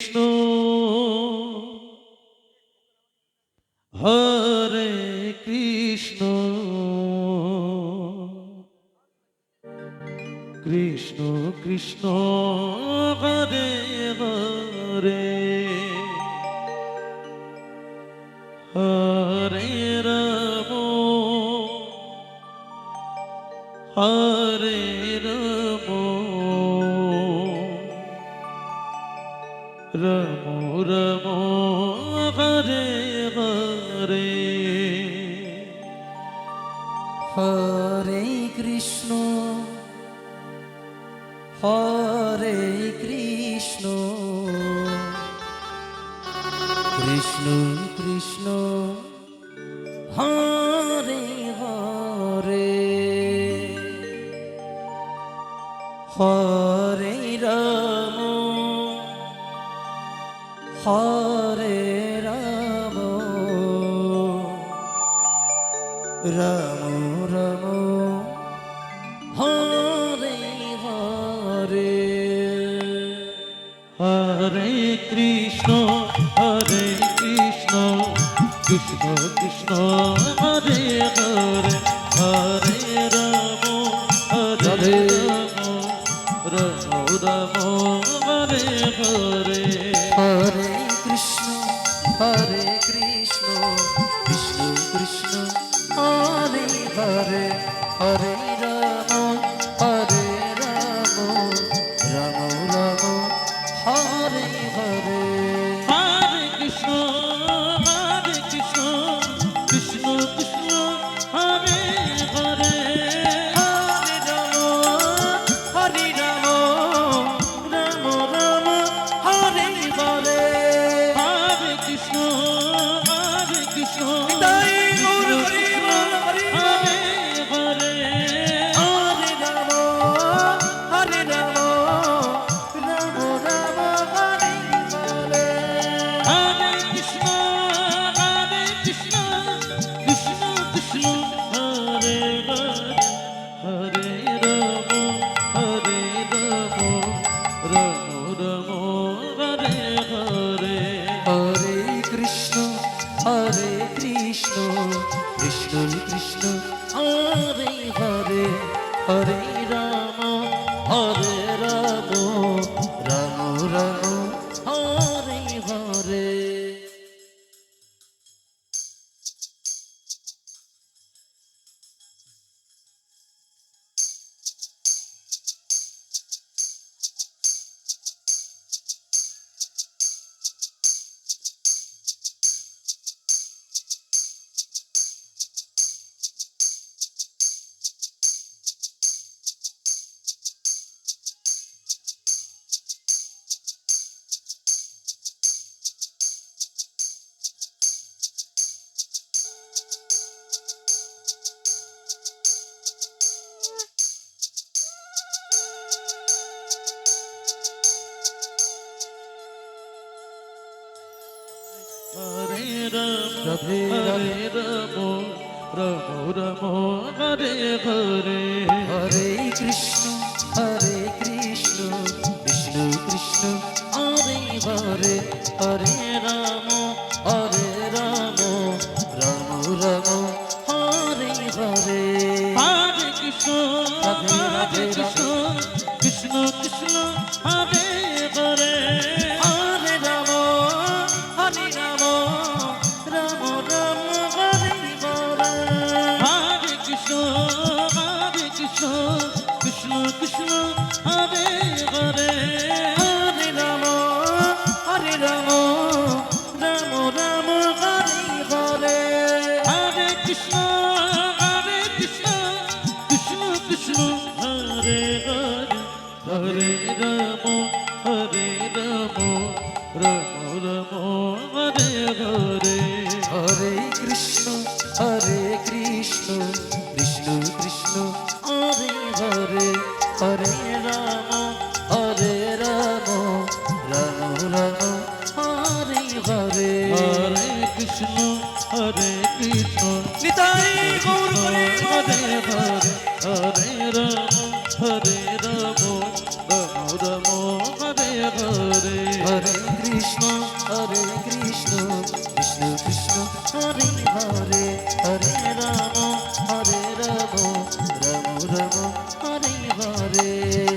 কৃষ্ণ হরে কৃষ্ণ কৃষ্ণ কৃষ্ণ হরে হরে হরে রাম হরে রাম রাম রাম হরে হরে হরে কৃষ্ণ হরে কৃষ্ণ কৃষ্ণ কৃষ্ণ হরে হরে হরে রাম হরে রাম রাম রাম হরে হরে হরে কৃষ্ণ কৃষ্ণ কৃষ্ণ হরে হরে হরে রাম হরে রাম রাম হরে হরে হরে কৃষ্ণ কৃষ্ণ কৃষ্ণ হরে হরে হরে রাম রাম রাম হরে হরে হরে কৃষ্ণ কৃষ্ণ কৃষ্ণ হরে হরে হরে রাম রাম রাম হরে হরে হরে কৃষ্ণ তাই গৌর হরি বল হরি হরে হরে হরে রাম রাম হরে হরে হরে কৃষ্ণ কৃষ্ণ কৃষ্ণ হরে হরে হরে রাম রাম হরে হরে হরে কৃষ্ণ কৃষ্ণ কৃষ্ণ কৃষ্ণ হরে হরে হরে রাম রাম রাম হরে হরে হরে রাম রাম হরে হরে হরে কৃষ্ণ কৃষ্ণ কৃষ্ণ হরে হরে হরে রাম রাম রাম হরে হরে হরে কৃষ্ণ কৃষ্ণ কৃষ্ণ হরে হরে হরে রাম রাম হরে হরে হরে কৃষ্ণ কৃষ্ণ কৃষ্ণ হরে হরে হরে রাম রাম হরে হরে হরে কৃষ্ণ কৃষ্ণ কৃষ্ণ হরে হরে হরে রাম রাম হরে হরে হরে কৃষ্ণ কৃষ্ণ কৃষ্ণ কৃষ্ণ হরে হরে হরে রাম রাম রাম হরে হরে হরে কৃষ্ণ নিতাই গৌর হরি হরে হরে হরে রাম রাম রাম হরে হরে হরে কৃষ্ণ হরে কৃষ্ণ কৃষ্ণ কৃষ্ণ হরে হরে হরে রাম রাম রাম হরে হরে